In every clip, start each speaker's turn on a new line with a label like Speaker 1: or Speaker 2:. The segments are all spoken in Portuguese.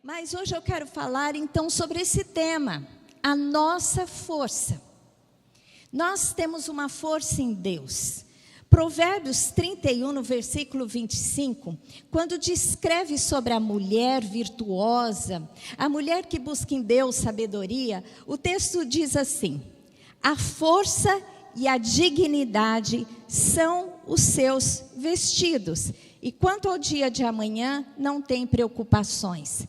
Speaker 1: Mas hoje eu quero falar então sobre esse tema, a nossa força. Nós temos uma força em Deus. Provérbios 31, no versículo 25, quando descreve sobre a mulher virtuosa, a mulher que busca em Deus sabedoria, o texto diz assim: a força e a dignidade são os seus vestidos, e quanto ao dia de amanhã, não tem preocupações.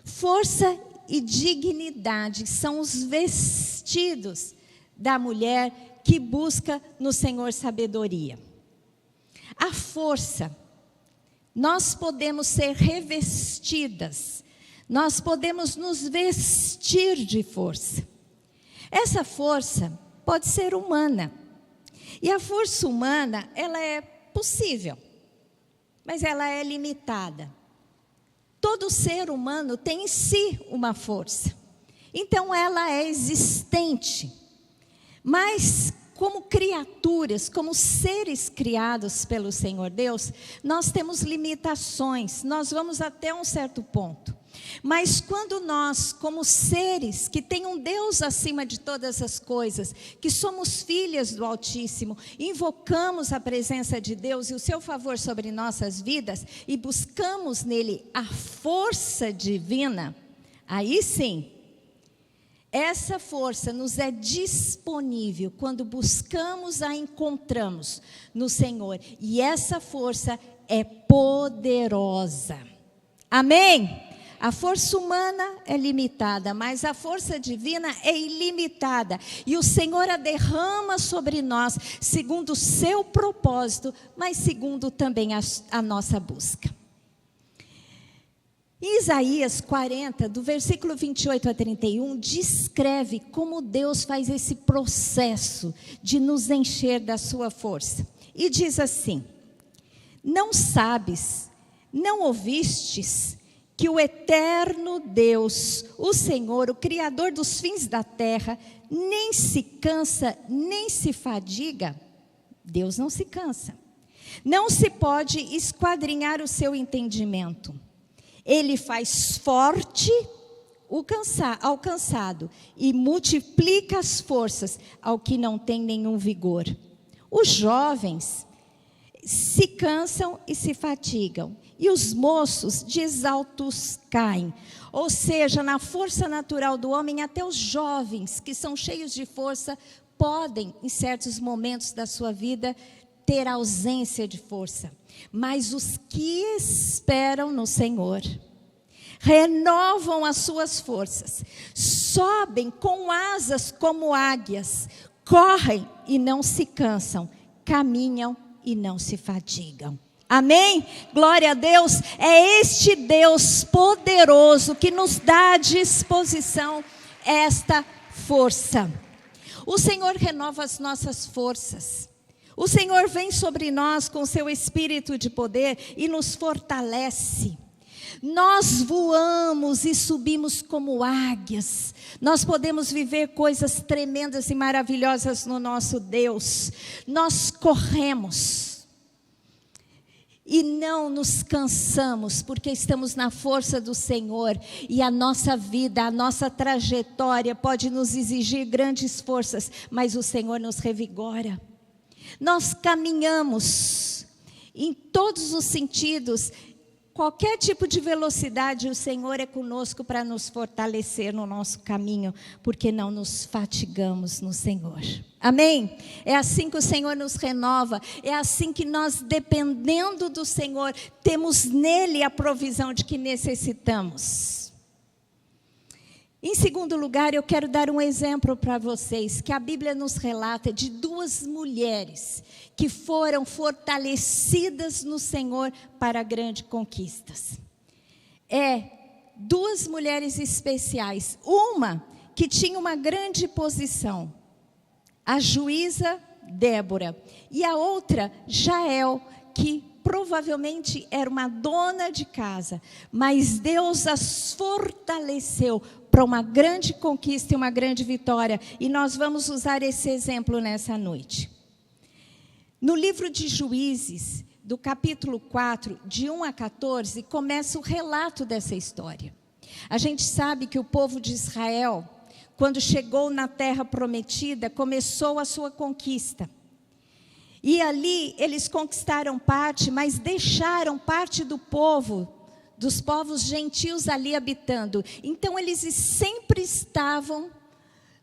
Speaker 1: Força e dignidade são os vestidos da mulher que busca no Senhor sabedoria. A força, nós podemos ser revestidas, nós podemos nos vestir de força. Essa força pode ser humana. E a força humana, ela é possível, mas ela é limitada. Todo ser humano tem em si uma força. Então ela é existente. Mas como criaturas, como seres criados pelo Senhor Deus, nós temos limitações, nós vamos até um certo ponto. Mas quando nós, como seres que têm um Deus acima de todas as coisas, que somos filhas do Altíssimo, invocamos a presença de Deus e o seu favor sobre nossas vidas e buscamos nele a força divina, aí sim, essa força nos é disponível quando buscamos a encontramos no Senhor. E essa força é poderosa. Amém? A força humana é limitada, mas a força divina é ilimitada. E o Senhor a derrama sobre nós, segundo o seu propósito, mas segundo também a nossa busca. Isaías 40, do versículo 28 a 31, descreve como Deus faz esse processo de nos encher da sua força. E diz assim: não sabes, não ouvistes, que o eterno Deus, o Senhor, o Criador dos fins da terra, nem se cansa, nem se fadiga? Deus não se cansa. Não se pode esquadrinhar o seu entendimento. Ele faz forte ao cansado e multiplica as forças ao que não tem nenhum vigor. Os jovens se cansam e se fatigam, e os moços de exaltos caem. Ou seja, na força natural do homem, até os jovens que são cheios de força podem, em certos momentos da sua vida, ter ausência de força. Mas os que esperam no Senhor renovam as suas forças, sobem com asas como águias, correm e não se cansam, caminham e não se fatigam. Amém? Glória a Deus. É este Deus poderoso que nos dá à disposição esta força. O Senhor renova as nossas forças. O Senhor vem sobre nós com seu espírito de poder e nos fortalece. Nós voamos e subimos como águias. Nós podemos viver coisas tremendas e maravilhosas no nosso Deus. Nós corremos e não nos cansamos, porque estamos na força do Senhor. E a nossa vida, a nossa trajetória pode nos exigir grandes forças, mas o Senhor nos revigora. Nós caminhamos em todos os sentidos. Qualquer tipo de velocidade, o Senhor é conosco para nos fortalecer no nosso caminho, porque não nos fatigamos no Senhor. Amém? É assim que o Senhor nos renova, é assim que nós, dependendo do Senhor, temos nele a provisão de que necessitamos. Em segundo lugar, eu quero dar um exemplo para vocês, que a Bíblia nos relata de duas mulheres que foram fortalecidas no Senhor para grandes conquistas. Duas mulheres especiais. Uma que tinha uma grande posição, a juíza Débora, e a outra, Jael, que provavelmente era uma dona de casa, mas Deus as fortaleceu para uma grande conquista e uma grande vitória. E nós vamos usar esse exemplo nessa noite. No livro de Juízes, do capítulo 4, de 1 a 14, começa o relato dessa história. A gente sabe que o povo de Israel, quando chegou na terra prometida, começou a sua conquista. E ali eles conquistaram parte, mas deixaram parte do povo, dos povos gentios ali habitando. Então eles sempre estavam,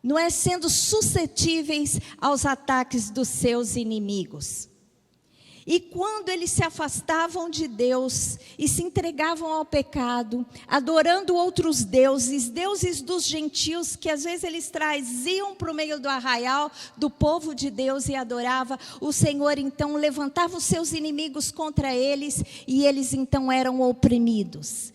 Speaker 1: não é, sendo suscetíveis aos ataques dos seus inimigos. E quando eles se afastavam de Deus e se entregavam ao pecado, adorando outros deuses, deuses dos gentios, que às vezes eles traziam para o meio do arraial do povo de Deus e adorava, o Senhor então levantava os seus inimigos contra eles e eles então eram oprimidos.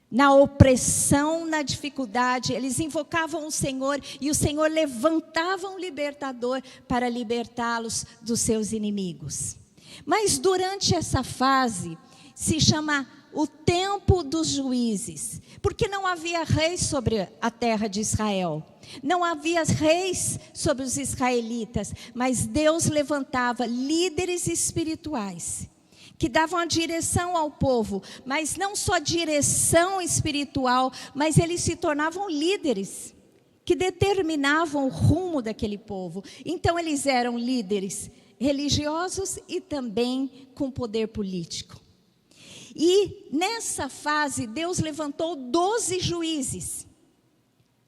Speaker 1: Na opressão, na dificuldade, eles invocavam o Senhor e o Senhor levantava um libertador para libertá-los dos seus inimigos. Mas durante essa fase, se chama o tempo dos juízes, porque não havia reis sobre a terra de Israel, não havia reis sobre os israelitas, mas Deus levantava líderes espirituais, que davam a direção ao povo, mas não só direção espiritual, mas eles se tornavam líderes, que determinavam o rumo daquele povo. Então eles eram líderes religiosos e também com poder político. E nessa fase Deus levantou 12 juízes,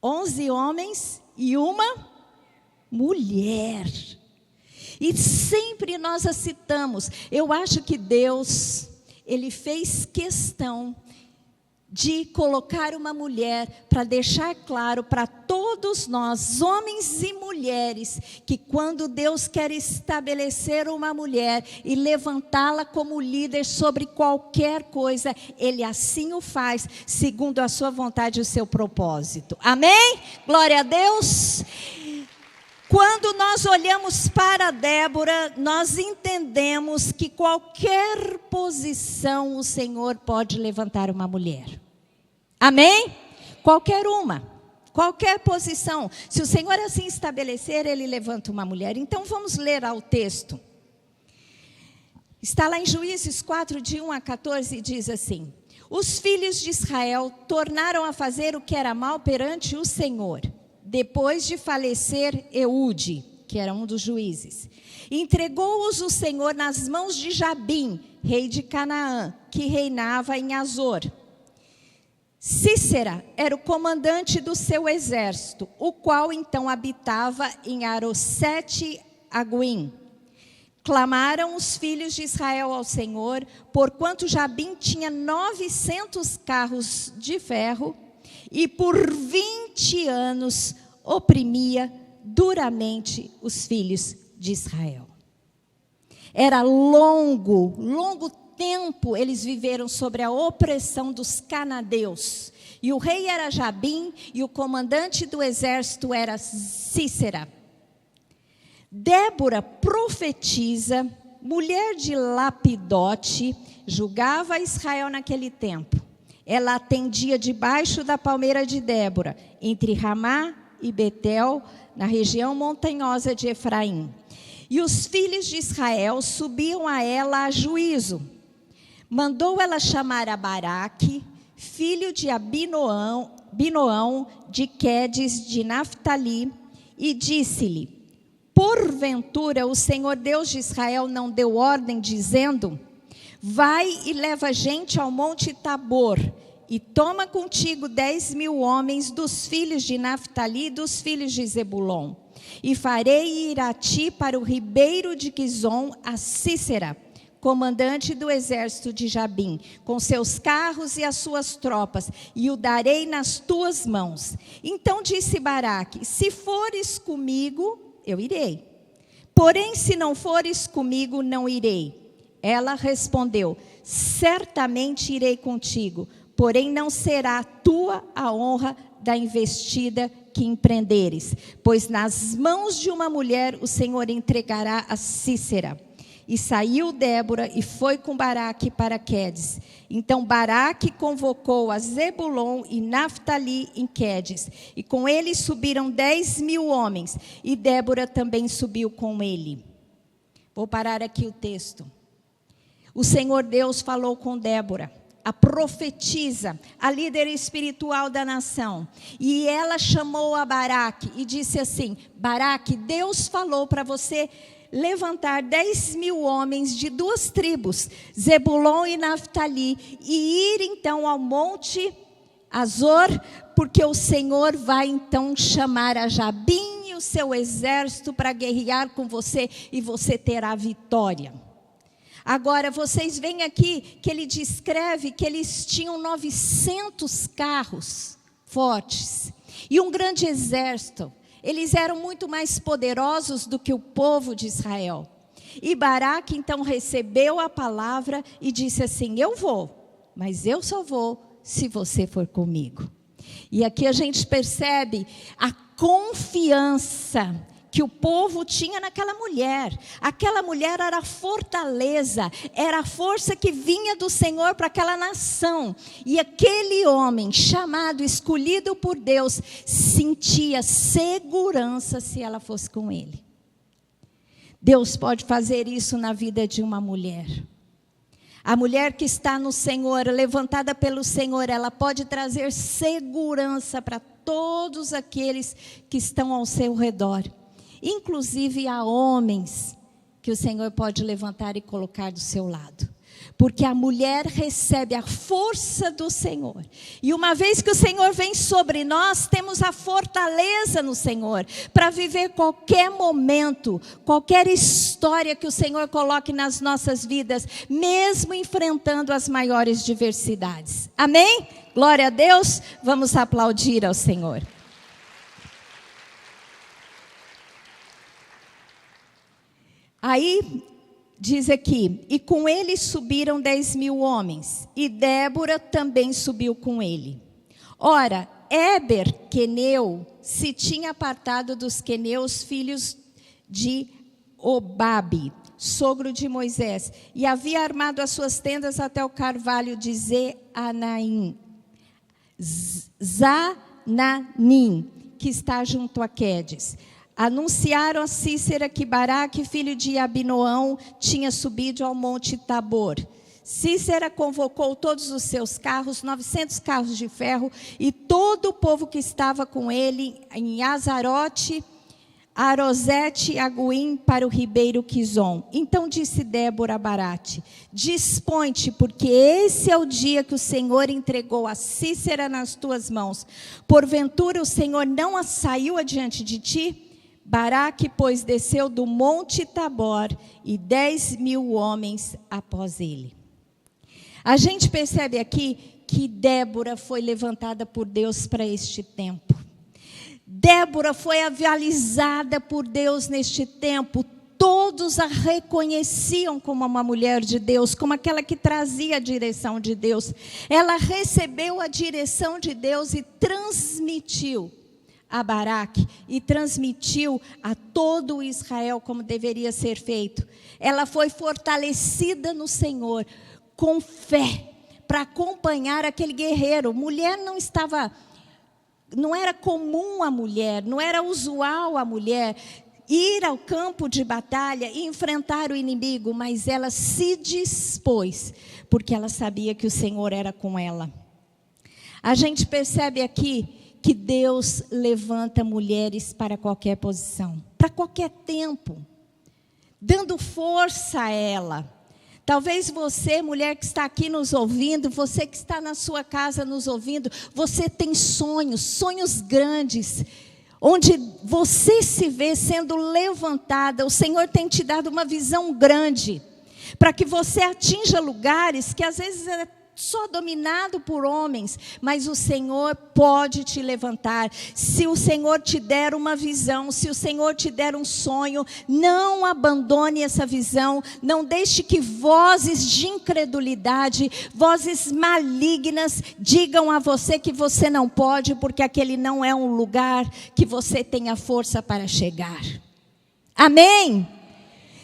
Speaker 1: 11 homens e uma mulher. E sempre nós a citamos. Eu acho que Deus, Ele fez questão de colocar uma mulher para deixar claro para todos nós, homens e mulheres, que quando Deus quer estabelecer uma mulher e levantá-la como líder sobre qualquer coisa, Ele assim o faz, segundo a sua vontade e o seu propósito. Amém? Glória a Deus! Quando nós olhamos para Débora, nós entendemos que qualquer posição o Senhor pode levantar uma mulher. Amém? Qualquer uma, qualquer posição. Se o Senhor assim estabelecer, Ele levanta uma mulher. Então vamos ler ao texto. Está lá em Juízes 4, de 1 a 14, diz assim: os filhos de Israel tornaram a fazer o que era mal perante o Senhor, depois de falecer Eude, que era um dos juízes. Entregou-os o Senhor nas mãos de Jabim, rei de Canaã, que reinava em Azor. Sísera era o comandante do seu exército, o qual então habitava em Arosete-Aguim. Clamaram os filhos de Israel ao Senhor, porquanto Jabim tinha 900 carros de ferro, e por 20 anos oprimia duramente os filhos de Israel. Era longo tempo eles viveram sobre a opressão dos cananeus. E o rei era Jabim e o comandante do exército era Sísera. Débora, profetisa, mulher de Lapidote, julgava Israel naquele tempo. Ela atendia debaixo da palmeira de Débora, entre Ramá e Betel, na região montanhosa de Efraim. E os filhos de Israel subiam a ela a juízo. Mandou ela chamar a Baraque, filho de Abinoão, de Quedes, de Naftali, e disse-lhe: porventura o Senhor Deus de Israel não deu ordem, dizendo: vai e leva gente ao monte Tabor, e toma contigo 10.000 homens dos filhos de Naftali e dos filhos de Zebulon. E farei ir a ti para o ribeiro de Quizon a Sísera, comandante do exército de Jabim, com seus carros e as suas tropas, e o darei nas tuas mãos. Então disse Baraque: se fores comigo, eu irei. Porém, se não fores comigo, não irei. Ela respondeu: certamente irei contigo, porém não será tua a honra da investida que empreenderes, pois nas mãos de uma mulher o Senhor entregará a Sísera. E saiu Débora e foi com Baraque para Quedes. Então Baraque convocou a Zebulon e Naftali em Quedes, e com ele subiram 10.000 homens, e Débora também subiu com ele. Vou parar aqui o texto. O Senhor Deus falou com Débora a profetisa, a líder espiritual da nação. E ela chamou a Baraque e disse assim: Baraque, Deus falou para você levantar 10.000 homens de 2 tribos, Zebulon e Naftali, e ir então ao monte Azor, porque o Senhor vai então chamar a Jabim e o seu exército para guerrear com você, e você terá vitória. Agora, vocês veem aqui que ele descreve que eles tinham 900 carros fortes e um grande exército. Eles eram muito mais poderosos do que o povo de Israel. E Baraque então recebeu a palavra e disse assim: eu vou, mas eu só vou se você for comigo. E aqui a gente percebe a confiança que o povo tinha naquela mulher. Aquela mulher era a fortaleza, era a força que vinha do Senhor para aquela nação. E aquele homem chamado, escolhido por Deus, sentia segurança se ela fosse com ele. Deus pode fazer isso na vida de uma mulher. A mulher que está no Senhor, levantada pelo Senhor, ela pode trazer segurança para todos aqueles que estão ao seu redor. Inclusive a homens que o Senhor pode levantar e colocar do seu lado. Porque a mulher recebe a força do Senhor. E uma vez que o Senhor vem sobre nós, temos a fortaleza no Senhor para viver qualquer momento, qualquer história que o Senhor coloque nas nossas vidas, mesmo enfrentando as maiores diversidades. Amém? Glória a Deus. Vamos aplaudir ao Senhor. Aí diz aqui: e com ele subiram 10.000 homens, e Débora também subiu com ele. Ora, Éber, queneu, se tinha apartado dos queneus, filhos de Obabe, sogro de Moisés, e havia armado as suas tendas até o carvalho de Zananim, que está junto a Quedes. Anunciaram a Cícera que Baraque, filho de Abinoão, tinha subido ao monte Tabor. Cícera convocou todos os seus carros, 900 carros de ferro, e todo o povo que estava com ele em Azarote, Arosete e Aguim, para o ribeiro Quizon. Então disse Débora a Baraque: dispõe-te, porque esse é o dia que o Senhor entregou a Cícera nas tuas mãos. Porventura o Senhor não a saiu adiante de ti? Baraque, pois, desceu do monte Tabor, e 10.000 homens após ele. A gente percebe aqui que Débora foi levantada por Deus para este tempo. Débora foi avalizada por Deus neste tempo. Todos a reconheciam como uma mulher de Deus, como aquela que trazia a direção de Deus. Ela recebeu a direção de Deus e transmitiu a Baraque, e transmitiu a todo o Israel como deveria ser feito. Ela foi fortalecida no Senhor, com fé, para acompanhar aquele guerreiro. Mulher não era comum a mulher, não era usual a mulher ir ao campo de batalha e enfrentar o inimigo, mas ela se dispôs, porque ela sabia que o Senhor era com ela. A gente percebe aqui que Deus levanta mulheres para qualquer posição, para qualquer tempo, dando força a ela. Talvez você, mulher que está aqui nos ouvindo, você que está na sua casa nos ouvindo, você tem sonhos grandes, onde você se vê sendo levantada. O Senhor tem te dado uma visão grande, para que você atinja lugares que às vezes é só dominado por homens, mas o Senhor pode te levantar. Se o Senhor te der uma visão, se o Senhor te der um sonho, não abandone essa visão, não deixe que vozes de incredulidade, vozes malignas digam a você que você não pode, porque aquele não é um lugar que você tenha força para chegar. Amém?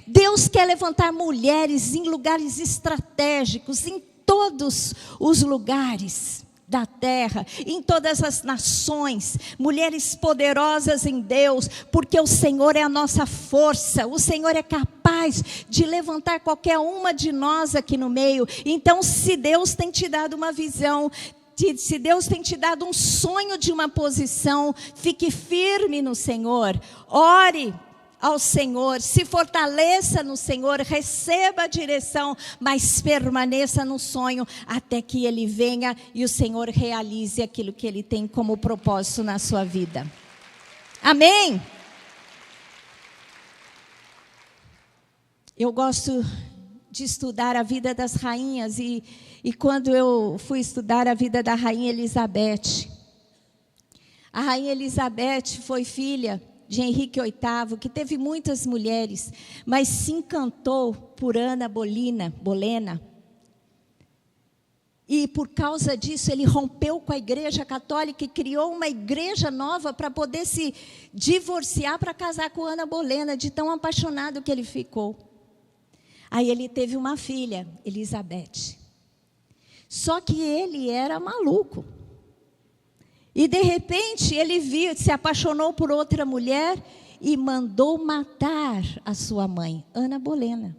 Speaker 1: Deus quer levantar mulheres em lugares estratégicos, em todos os lugares. da terra, em todas as nações, mulheres poderosas em Deus, porque o Senhor é a nossa força, o Senhor é capaz de levantar qualquer uma de nós aqui no meio. Então, se Deus tem te dado uma visão, se Deus tem te dado um sonho de uma posição, fique firme no Senhor, ore ao Senhor, se fortaleça no Senhor, receba a direção, mas permaneça no sonho até que Ele venha e o Senhor realize aquilo que Ele tem como propósito na sua vida. Amém? Eu gosto de estudar a vida das rainhas e quando eu fui estudar a vida da rainha Elizabeth, a rainha Elizabeth foi filha de Henrique VIII, que teve muitas mulheres, mas se encantou por Ana Bolena. E por causa disso ele rompeu com a igreja católica e criou uma igreja nova para poder se divorciar para casar com Ana Bolena, de tão apaixonado que ele ficou. Aí ele teve uma filha, Elizabeth. Só que ele era maluco. E de repente ele se apaixonou por outra mulher e mandou matar a sua mãe, Ana Bolena.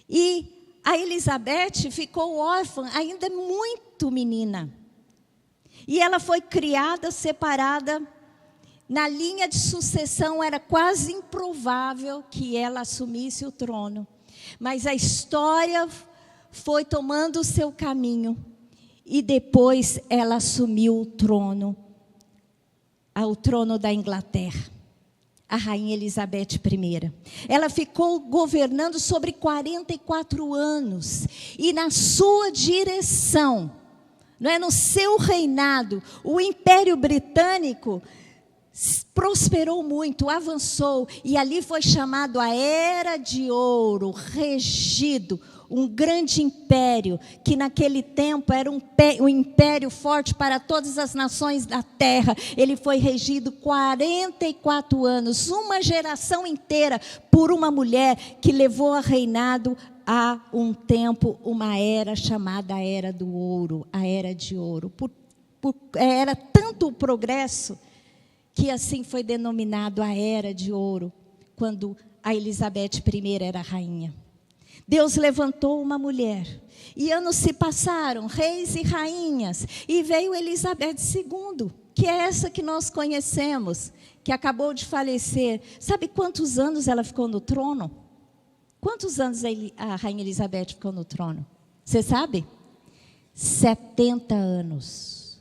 Speaker 1: E a Elizabeth ficou órfã, ainda muito menina. E ela foi criada, separada. Na linha de sucessão era quase improvável que ela assumisse o trono. Mas a história foi tomando o seu caminho. E depois ela assumiu o trono da Inglaterra, a rainha Elizabeth I. Ela ficou governando sobre 44 anos. E na sua direção, no seu reinado, o Império Britânico prosperou muito, avançou. E ali foi chamado a Era de Ouro, regido. Um grande império, que naquele tempo era um império forte para todas as nações da terra. Ele foi regido 44 anos, uma geração inteira, por uma mulher que levou a reinado há um tempo, uma era chamada a Era do Ouro, a Era de Ouro. Era tanto o progresso, que assim foi denominado a Era de Ouro, quando a Elizabeth I era rainha. Deus levantou uma mulher, e anos se passaram, reis e rainhas, e veio Elizabeth II, que é essa que nós conhecemos, que acabou de falecer. Sabe quantos anos ela ficou no trono? Quantos anos a rainha Elizabeth ficou no trono? Você sabe? 70 anos.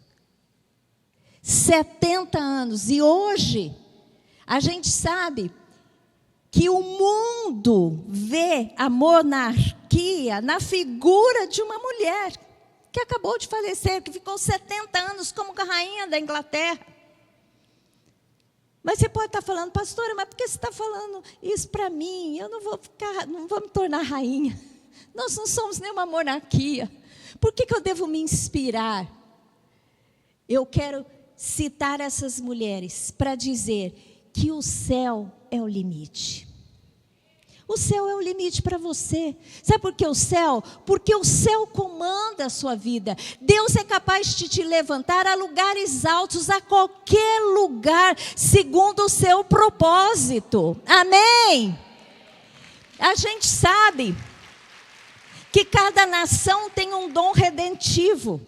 Speaker 1: 70 anos. E hoje, a gente sabe que o mundo vê a monarquia na figura de uma mulher que acabou de falecer, que ficou 70 anos como rainha da Inglaterra. Mas você pode estar falando, pastora, mas por que você está falando isso para mim? Eu não vou me tornar rainha. Nós não somos nenhuma monarquia. Por que eu devo me inspirar? Eu quero citar essas mulheres para dizer que o céu é o limite. O céu é o limite para você. Sabe por que o céu? Porque o céu comanda a sua vida. Deus é capaz de te levantar a lugares altos, a qualquer lugar, segundo o seu propósito. Amém? A gente sabe que cada nação tem um dom redentivo.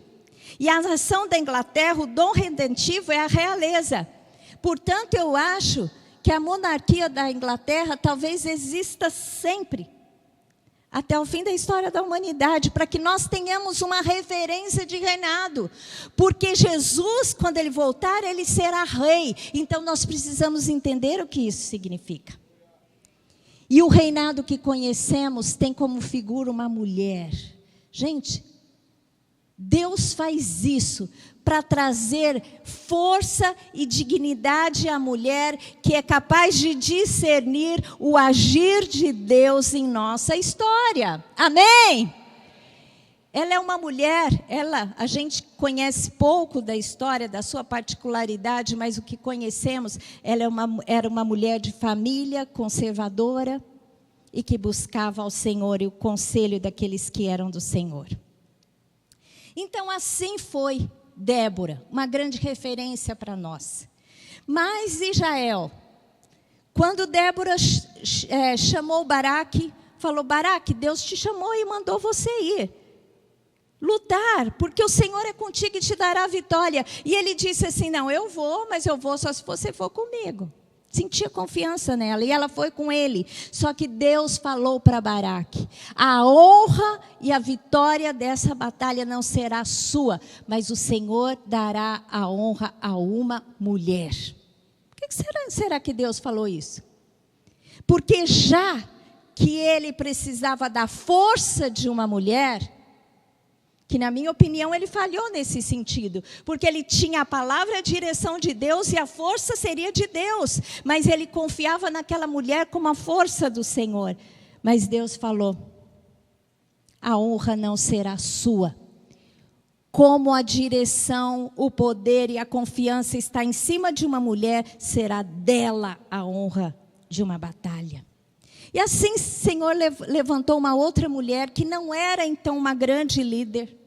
Speaker 1: E a nação da Inglaterra, o dom redentivo é a realeza. Portanto, eu acho que a monarquia da Inglaterra talvez exista sempre, até o fim da história da humanidade, para que nós tenhamos uma referência de reinado. Porque Jesus, quando Ele voltar, Ele será rei. Então, nós precisamos entender o que isso significa. E o reinado que conhecemos tem como figura uma mulher. Gente, Deus faz isso para trazer força e dignidade à mulher que é capaz de discernir o agir de Deus em nossa história. Amém? Ela é uma mulher, a gente conhece pouco da história, da sua particularidade, mas o que conhecemos, ela era uma mulher de família, conservadora, e que buscava ao Senhor e o conselho daqueles que eram do Senhor. Então assim foi Débora, uma grande referência para nós. Mas Israel, quando Débora chamou Baraque, falou: Baraque, Deus te chamou e mandou você ir lutar, porque o Senhor é contigo e te dará a vitória. E ele disse assim: não, eu vou, mas eu vou só se você for comigo. Sentia confiança nela, e ela foi com ele. Só que Deus falou para Baraque: a honra e a vitória dessa batalha não será sua, mas o Senhor dará a honra a uma mulher. Por que será que Deus falou isso? Porque já que ele precisava da força de uma mulher, que na minha opinião ele falhou nesse sentido, porque ele tinha a palavra, a direção de Deus e a força seria de Deus, mas ele confiava naquela mulher como a força do Senhor. Mas Deus falou: a honra não será sua. Como a direção, o poder e a confiança está em cima de uma mulher, será dela a honra de uma batalha. E assim o Senhor levantou uma outra mulher que não era então uma grande líder,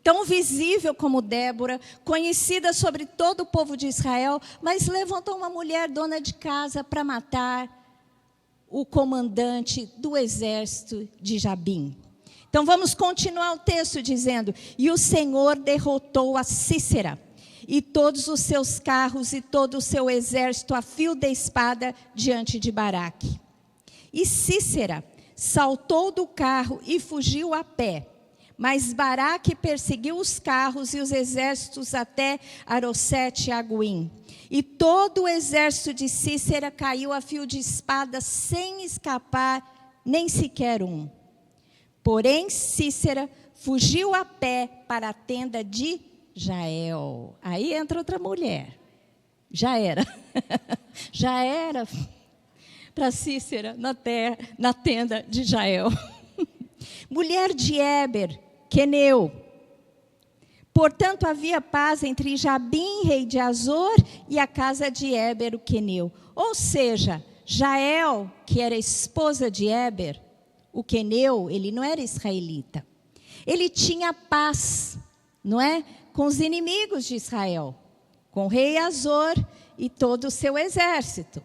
Speaker 1: tão visível como Débora, conhecida sobre todo o povo de Israel, mas levantou uma mulher dona de casa para matar o comandante do exército de Jabim. Então vamos continuar o texto dizendo: e o Senhor derrotou a Sísera e todos os seus carros e todo o seu exército a fio da espada diante de Baraque. E Sísera saltou do carro e fugiu a pé. Mas Baraque perseguiu os carros e os exércitos até Arosete e Aguim. E todo o exército de Sísera caiu a fio de espada sem escapar, nem sequer um. Porém, Sísera fugiu a pé para a tenda de Jael. Aí entra outra mulher. Já era. Já era para Sísera na tenda de Jael. Mulher de Éber, queneu. Portanto, havia paz entre Jabim, rei de Azor, e a casa de Éber, o queneu. Ou seja, Jael, que era esposa de Éber, o queneu, ele não era israelita. Ele tinha paz, não é? Com os inimigos de Israel, com o rei Azor e todo o seu exército.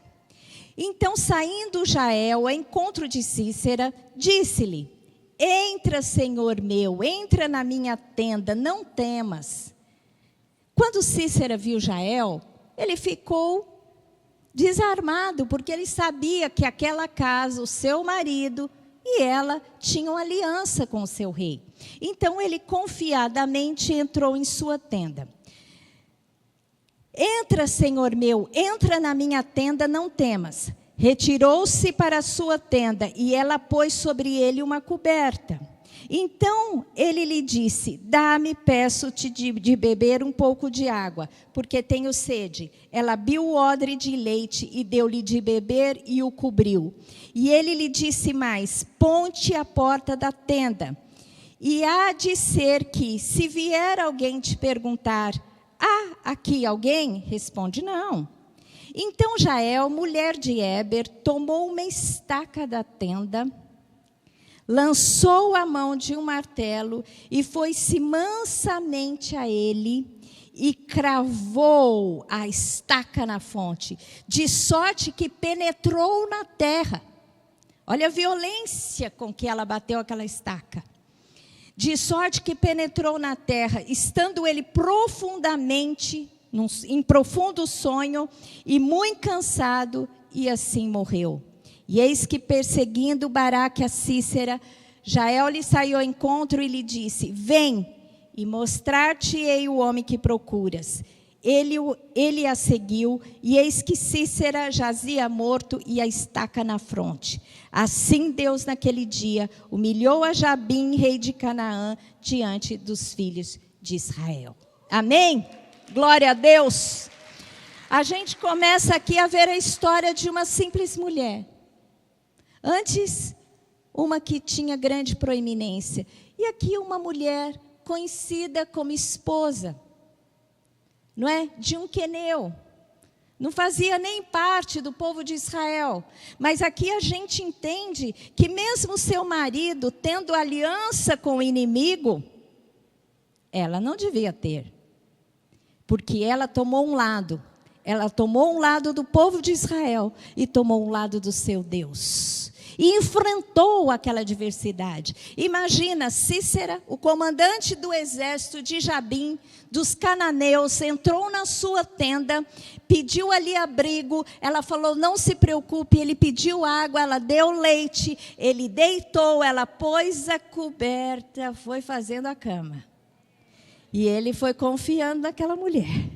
Speaker 1: Então, saindo Jael ao encontro de Sísera, disse-lhe: entra, Senhor meu, entra na minha tenda, não temas. Quando Sísera viu Jael, ele ficou desarmado, porque ele sabia que aquela casa, o seu marido e ela tinham aliança com o seu rei. Então ele confiadamente entrou em sua tenda. Entra, Senhor meu, entra na minha tenda, não temas. Retirou-se para a sua tenda e ela pôs sobre ele uma coberta. Então ele lhe disse: dá-me, peço-te de beber um pouco de água, porque tenho sede. Ela abriu o odre de leite e deu-lhe de beber e o cobriu. E ele lhe disse mais: ponte à porta da tenda. E há de ser que, se vier alguém te perguntar: há aqui alguém? Responde: não. Então Jael, mulher de Éber, tomou uma estaca da tenda, lançou a mão de um martelo e foi-se mansamente a ele e cravou a estaca na fonte, de sorte que penetrou na terra. Olha a violência com que ela bateu aquela estaca. De sorte que penetrou na terra, estando ele profundamente em profundo sonho e muito cansado, e assim morreu. E eis que, perseguindo Baraque a Sísera, Jael lhe saiu ao encontro e lhe disse: vem, e mostrar-te-ei o homem que procuras. Ele a seguiu, e eis que Sísera jazia morto e a estaca na fronte. Assim Deus, naquele dia, humilhou a Jabim, rei de Canaã, diante dos filhos de Israel. Amém? Glória a Deus. A gente começa aqui a ver a história de uma simples mulher. Antes, uma que tinha grande proeminência. E aqui uma mulher conhecida como esposa, não é? De um queneu. Não fazia nem parte do povo de Israel. Mas aqui a gente entende que mesmo seu marido tendo aliança com o inimigo, Ela não devia ter. Porque ela tomou um lado. Ela tomou um lado do povo de Israel e tomou um lado do seu Deus. E enfrentou aquela adversidade. Imagina, Sísera, o comandante do exército de Jabim, dos cananeus, entrou na sua tenda, pediu ali abrigo, ela falou, não se preocupe, ele pediu água, ela deu leite, ele deitou, ela pôs a coberta, foi fazendo a cama. E ele foi confiando naquela mulher.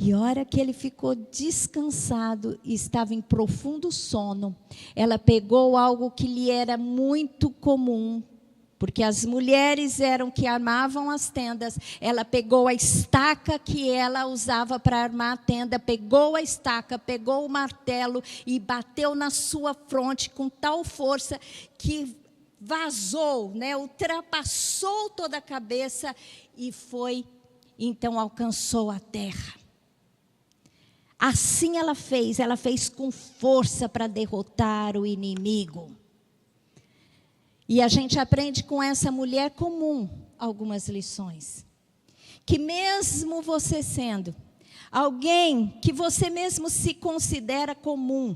Speaker 1: E a hora que ele ficou descansado e estava em profundo sono, ela pegou algo que lhe era muito comum, porque as mulheres eram que armavam as tendas. Ela pegou a estaca que ela usava para armar a tenda, pegou a estaca, pegou o martelo e bateu na sua fronte com tal força que vazou, ultrapassou toda a cabeça e foi, então alcançou a terra. Assim ela fez com força para derrotar o inimigo. E a gente aprende com essa mulher comum algumas lições. Que mesmo você sendo alguém que você mesmo se considera comum,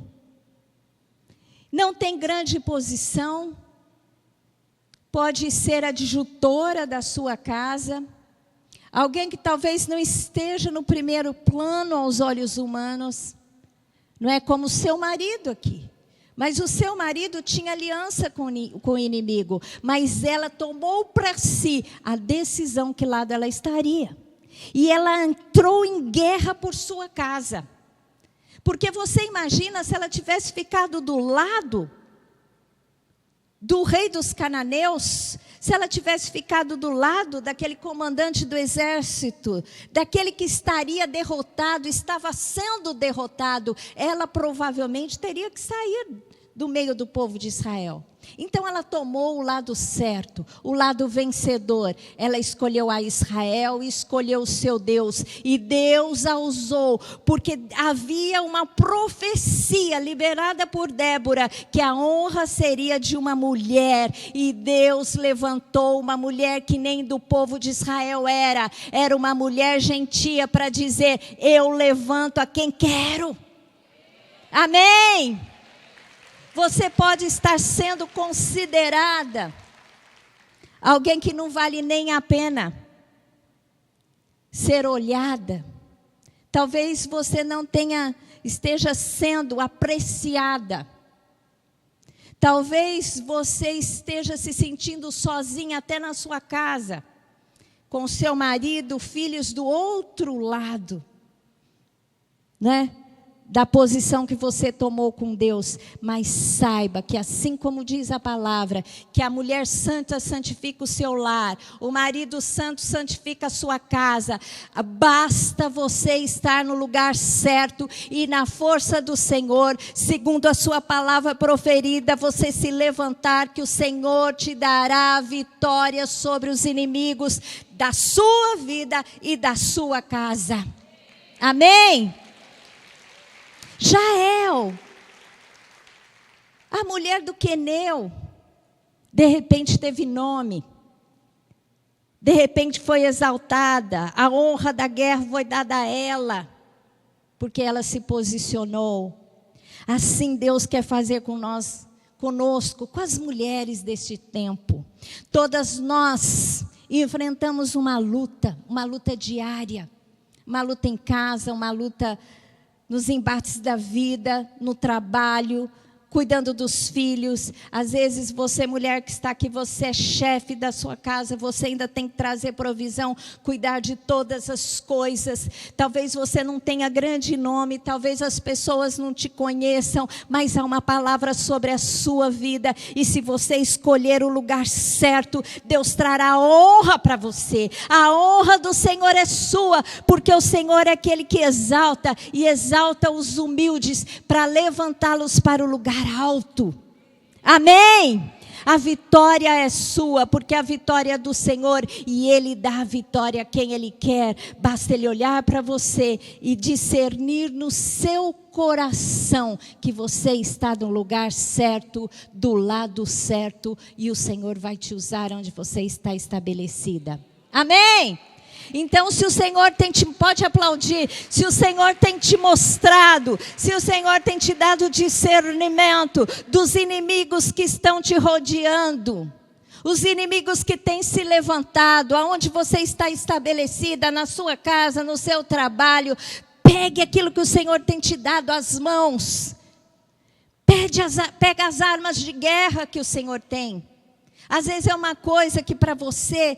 Speaker 1: não tem grande posição, pode ser adjutora da sua casa, alguém que talvez não esteja no primeiro plano aos olhos humanos, não é como o seu marido aqui. Mas o seu marido tinha aliança com o inimigo, mas ela tomou para si a decisão que lado ela estaria. E ela entrou em guerra por sua casa. Porque você imagina se ela tivesse ficado do lado do rei dos cananeus, se ela tivesse ficado do lado daquele comandante do exército, daquele que estaria derrotado, estava sendo derrotado, ela provavelmente teria que sair do meio do povo de Israel. Então ela tomou o lado certo, o lado vencedor. Ela escolheu a Israel, escolheu o seu Deus. E Deus a usou, porque havia uma profecia liberada por Débora, que a honra seria de uma mulher. E Deus levantou uma mulher que nem do povo de Israel era. Era uma mulher gentia para dizer, eu levanto a quem quero. Amém? Você pode estar sendo considerada alguém que não vale nem a pena ser olhada. Talvez você não esteja sendo apreciada. Talvez você esteja se sentindo sozinha até na sua casa, com seu marido, filhos do outro lado, né? Da posição que você tomou com Deus, mas saiba que assim como diz a palavra, que a mulher santa santifica o seu lar, o marido santo santifica a sua casa, basta você estar no lugar certo e na força do Senhor, segundo a sua palavra proferida, você se levantar, que o Senhor te dará vitória sobre os inimigos da sua vida e da sua casa. Amém? Jael, a mulher do queneu, de repente teve nome, de repente foi exaltada, a honra da guerra foi dada a ela, porque ela se posicionou. Assim Deus quer fazer com nós, conosco, com as mulheres deste tempo. Todas nós enfrentamos uma luta diária, uma luta em casa, uma luta nos embates da vida, no trabalho, cuidando dos filhos. Às vezes você, mulher que está aqui, você é chefe da sua casa, você ainda tem que trazer provisão, cuidar de todas as coisas. Talvez você não tenha grande nome, talvez as pessoas não te conheçam, mas há uma palavra sobre a sua vida, e se você escolher o lugar certo, Deus trará honra para você. A honra do Senhor é sua, porque o Senhor é aquele que exalta, e exalta os humildes, para levantá-los para o lugar alto. Amém? A vitória é sua, porque a vitória é do Senhor, e Ele dá a vitória a quem Ele quer. Basta Ele olhar para você e discernir no seu coração que você está no lugar certo, do lado certo, e o Senhor vai te usar onde você está estabelecida. Amém? Então, se o Senhor pode aplaudir, se o Senhor tem te mostrado, se o Senhor tem te dado discernimento dos inimigos que estão te rodeando, os inimigos que têm se levantado, aonde você está estabelecida, na sua casa, no seu trabalho, pegue aquilo que o Senhor tem te dado às mãos. Pega as armas de guerra que o Senhor tem. Às vezes é uma coisa que para você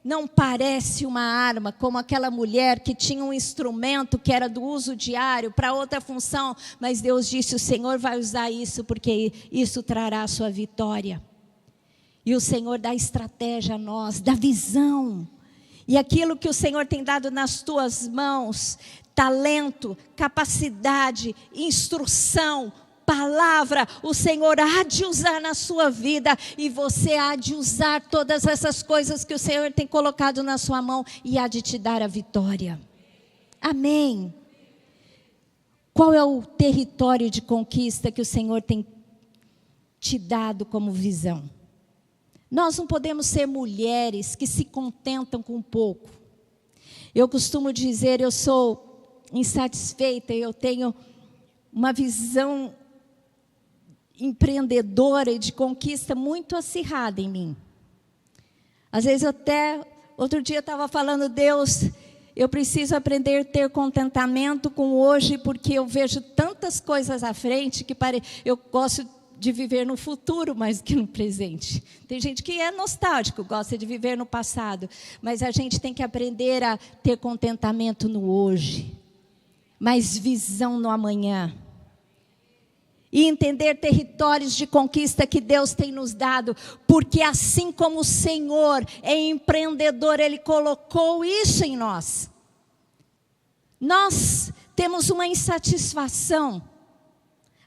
Speaker 1: não parece uma arma, como aquela mulher que tinha um instrumento que era do uso diário para outra função, mas Deus disse: o Senhor vai usar isso porque isso trará a sua vitória. E o Senhor dá estratégia a nós, dá visão. E aquilo que o Senhor tem dado nas tuas mãos, talento, capacidade, instrução, palavra, o Senhor há de usar na sua vida, e você há de usar todas essas coisas que o Senhor tem colocado na sua mão, e há de te dar a vitória. Amém. Qual é o território de conquista que o Senhor tem te dado como visão? Nós não podemos ser mulheres que se contentam com pouco. Eu costumo dizer, eu sou insatisfeita, eu tenho uma visão empreendedora e de conquista muito acirrada em mim. Às vezes outro dia eu estava falando: Deus, eu preciso aprender a ter contentamento com hoje, porque eu vejo tantas coisas à frente que eu gosto de viver no futuro mais que no presente. Tem gente que é nostálgico, gosta de viver no passado, mas a gente tem que aprender a ter contentamento no hoje, mais visão no amanhã. E entender territórios de conquista que Deus tem nos dado, porque assim como o Senhor é empreendedor, Ele colocou isso em nós. Nós temos uma insatisfação.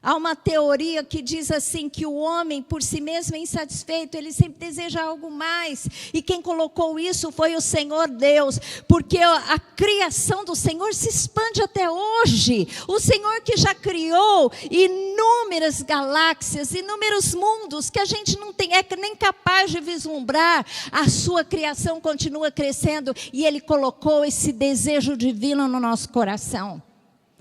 Speaker 1: Há uma teoria que diz assim, que o homem por si mesmo é insatisfeito, ele sempre deseja algo mais. E quem colocou isso foi o Senhor Deus, porque a criação do Senhor se expande até hoje. O Senhor que já criou inúmeras galáxias, inúmeros mundos, que a gente não é nem capaz de vislumbrar, a sua criação continua crescendo, e Ele colocou esse desejo divino no nosso coração.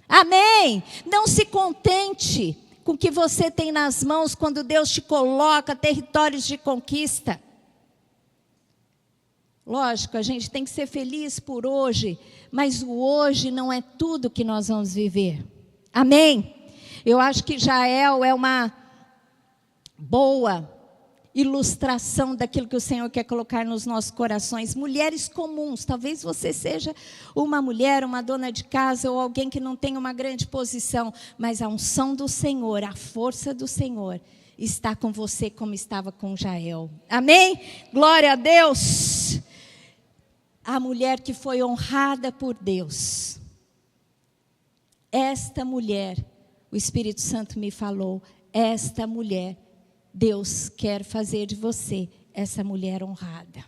Speaker 1: Amém? Não se contente com o que você tem nas mãos quando Deus te coloca territórios de conquista. Lógico, a gente tem que ser feliz por hoje, mas o hoje não é tudo que nós vamos viver. Amém? Eu acho que Jael é uma boa ilustração daquilo que o Senhor quer colocar nos nossos corações. Mulheres comuns, talvez você seja uma mulher, uma dona de casa, ou alguém que não tem uma grande posição, mas a unção do Senhor, a força do Senhor está com você como estava com Jael. Amém? Glória a Deus. A mulher que foi honrada por Deus. Esta mulher, o Espírito Santo me falou, esta mulher, Deus quer fazer de você essa mulher honrada.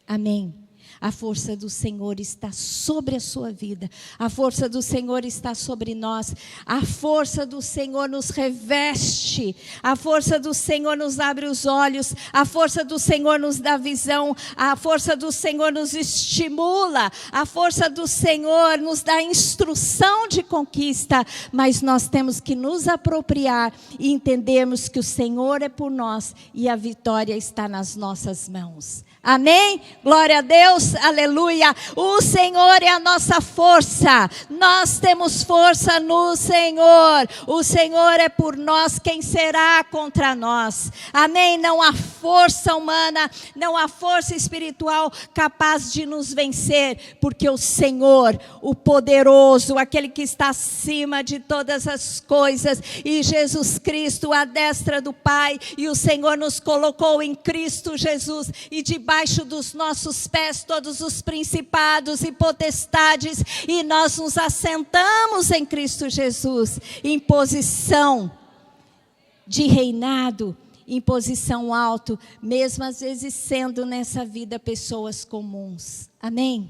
Speaker 1: Amém. A força do Senhor está sobre a sua vida. A força do Senhor está sobre nós. A força do Senhor nos reveste. A força do Senhor nos abre os olhos. A força do Senhor nos dá visão. A força do Senhor nos estimula. A força do Senhor nos dá instrução de conquista. Mas nós temos que nos apropriar e entendermos que o Senhor é por nós e a vitória está nas nossas mãos. Amém? Glória a Deus, aleluia. O Senhor é a nossa força. Nós temos força no Senhor. O Senhor é por nós, quem será contra nós? Amém? Não há força humana, não há força espiritual capaz de nos vencer, porque o Senhor, o poderoso, aquele que está acima de todas as coisas, e Jesus Cristo, à destra do Pai, e o Senhor nos colocou em Cristo Jesus, e debaixo dos nossos pés todos os principados e potestades, e nós nos assentamos em Cristo Jesus, em posição de reinado, em posição alta, mesmo às vezes sendo nessa vida pessoas comuns. Amém?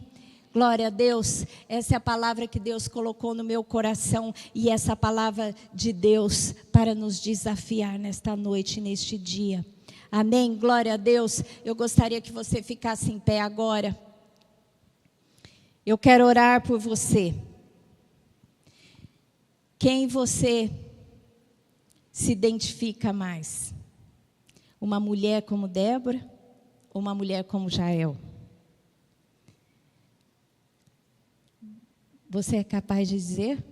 Speaker 1: Glória a Deus. Essa é a palavra que Deus colocou no meu coração, e essa palavra de Deus para nos desafiar nesta noite, neste dia. Amém? Glória a Deus. Eu gostaria que você ficasse em pé agora. Eu quero orar por você. Quem você se identifica mais? Uma mulher como Débora ou uma mulher como Jael? Você é capaz de dizer?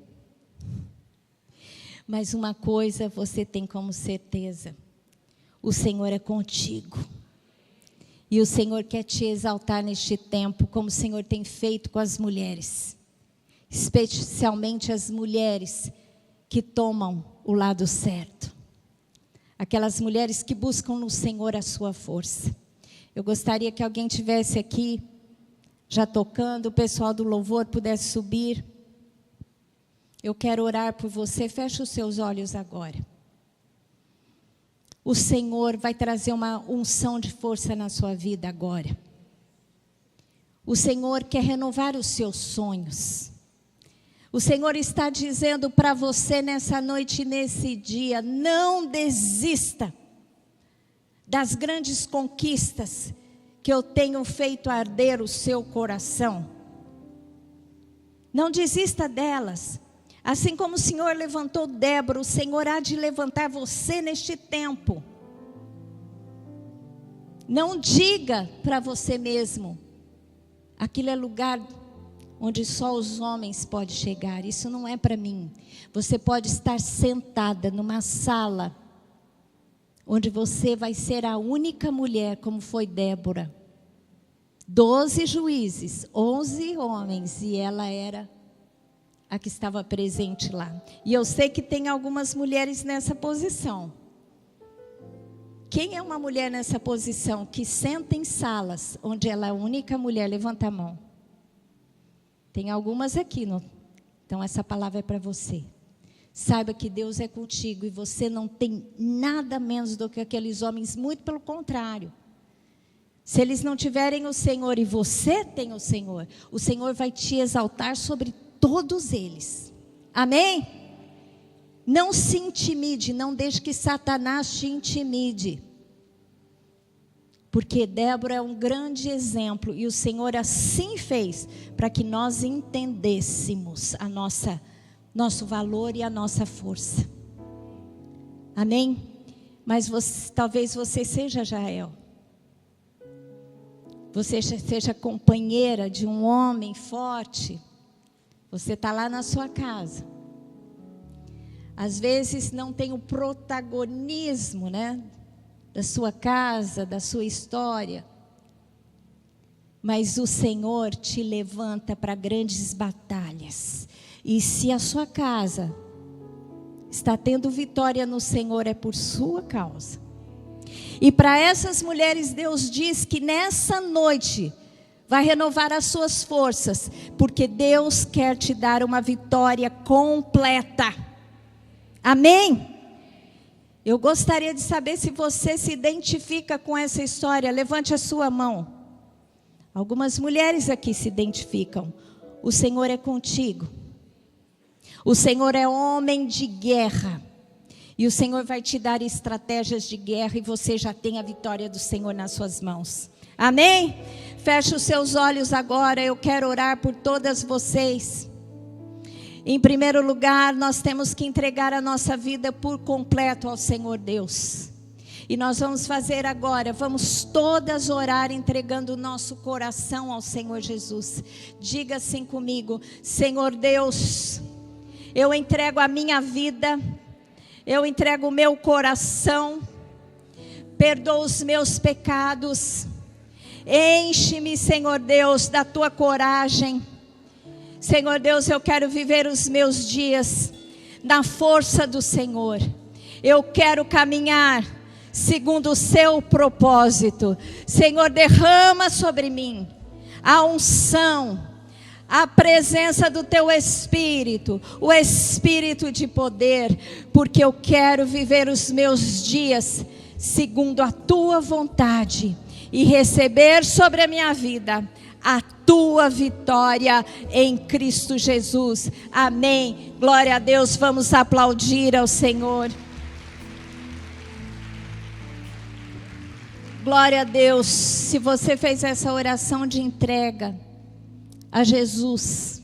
Speaker 1: Mas uma coisa você tem como certeza: o Senhor é contigo. E o Senhor quer te exaltar neste tempo, como o Senhor tem feito com as mulheres. Especialmente as mulheres que tomam o lado certo. Aquelas mulheres que buscam no Senhor a sua força. Eu gostaria que alguém tivesse aqui, já tocando, o pessoal do louvor pudesse subir. Eu quero orar por você, feche os seus olhos agora. O Senhor vai trazer uma unção de força na sua vida agora. O Senhor quer renovar os seus sonhos. O Senhor está dizendo para você nessa noite e nesse dia: não desista das grandes conquistas que eu tenho feito arder o seu coração. Não desista delas. Assim como o Senhor levantou Débora, o Senhor há de levantar você neste tempo. Não diga para você mesmo: aquilo é lugar onde só os homens podem chegar. Isso não é para mim. Você pode estar sentada numa sala onde você vai ser a única mulher, como foi Débora. 12 juízes, 11 homens, e ela era a que estava presente lá. E eu sei que tem algumas mulheres nessa posição. Quem é uma mulher nessa posição que senta em salas onde ela é a única mulher? Levanta a mão. Tem algumas aqui, então essa palavra é para você. Saiba que Deus é contigo e você não tem nada menos do que aqueles homens, muito pelo contrário. Se eles não tiverem o Senhor e você tem o Senhor vai te exaltar sobre todos eles. Amém? Não se intimide, não deixe que Satanás te intimide. Porque Débora é um grande exemplo e o Senhor assim fez para que nós entendêssemos nosso valor e a nossa força. Amém? Mas talvez você seja Jael. Você seja companheira de um homem forte. Você está lá na sua casa. Às vezes não tem o protagonismo, né? Da sua casa, da sua história. Mas o Senhor te levanta para grandes batalhas. E se a sua casa está tendo vitória no Senhor, é por sua causa. E para essas mulheres, Deus diz que nessa noite vai renovar as suas forças, porque Deus quer te dar uma vitória completa. Amém? Eu gostaria de saber se você se identifica com essa história. Levante a sua mão. Algumas mulheres aqui se identificam. O Senhor é contigo. O Senhor é homem de guerra. E o Senhor vai te dar estratégias de guerra e você já tem a vitória do Senhor nas suas mãos. Amém? Feche os seus olhos agora, eu quero orar por todas vocês. Em primeiro lugar, nós temos que entregar a nossa vida por completo ao Senhor Deus. E nós vamos fazer agora, vamos todas orar entregando o nosso coração ao Senhor Jesus. Diga assim comigo: Senhor Deus, eu entrego a minha vida, eu entrego o meu coração, perdoa os meus pecados, enche-me, Senhor Deus, da tua coragem. Senhor Deus, eu quero viver os meus dias na força do Senhor. Eu quero caminhar segundo o seu propósito. Senhor, derrama sobre mim a unção, a presença do teu Espírito, o Espírito de poder, porque eu quero viver os meus dias segundo a tua vontade e receber sobre a minha vida a tua vitória em Cristo Jesus. Amém. Glória a Deus. Vamos aplaudir ao Senhor. Glória a Deus. Se você fez essa oração de entrega, a Jesus,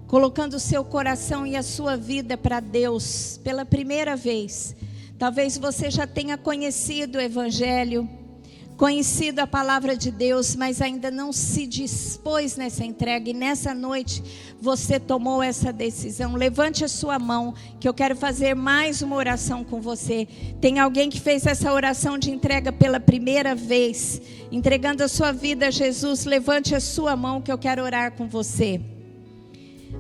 Speaker 1: colocando o seu coração e a sua vida para Deus pela primeira vez. Talvez você já tenha conhecido o Evangelho, conhecido a palavra de Deus, mas ainda não se dispôs nessa entrega. E nessa noite você tomou essa decisão. Levante a sua mão, que eu quero fazer mais uma oração com você. Tem alguém que fez essa oração de entrega pela primeira vez, entregando a sua vida a Jesus? Levante a sua mão, que eu quero orar com você.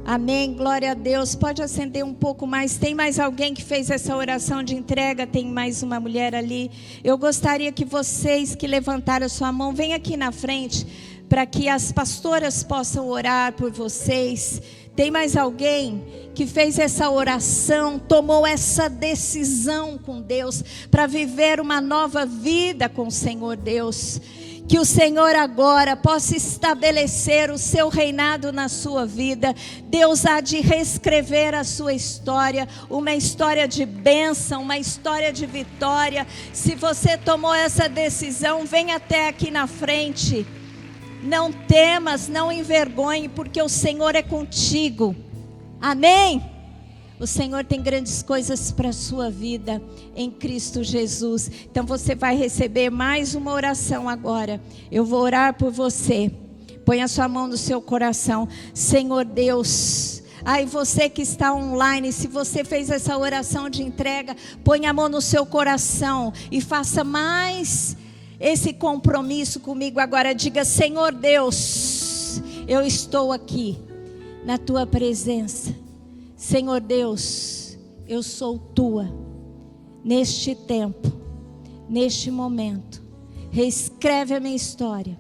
Speaker 1: Amém, glória a Deus. Pode acender um pouco mais. Tem mais alguém que fez essa oração de entrega? Tem mais uma mulher ali. Eu gostaria que vocês que levantaram a sua mão, venham aqui na frente, para que as pastoras possam orar por vocês. Tem mais alguém que fez essa oração, tomou essa decisão com Deus, para viver uma nova vida com o Senhor Deus? Que o Senhor agora possa estabelecer o seu reinado na sua vida. Deus há de reescrever a sua história, uma história de bênção, uma história de vitória. Se você tomou essa decisão, vem até aqui na frente. Não temas, não envergonhe, porque o Senhor é contigo. Amém? O Senhor tem grandes coisas para a sua vida em Cristo Jesus. Então você vai receber mais uma oração agora. Eu vou orar por você. Põe a sua mão no seu coração. Senhor Deus, ai, você que está online, se você fez essa oração de entrega, põe a mão no seu coração e faça mais esse compromisso comigo agora. Diga: Senhor Deus, eu estou aqui na tua presença. Senhor Deus, eu sou tua, neste tempo, neste momento. Reescreve a minha história,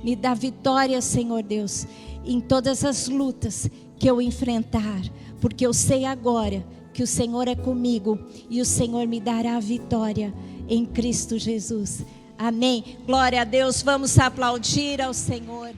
Speaker 1: me dá vitória, Senhor Deus, em todas as lutas que eu enfrentar, porque eu sei agora que o Senhor é comigo e o Senhor me dará vitória em Cristo Jesus. Amém. Glória a Deus. Vamos aplaudir ao Senhor.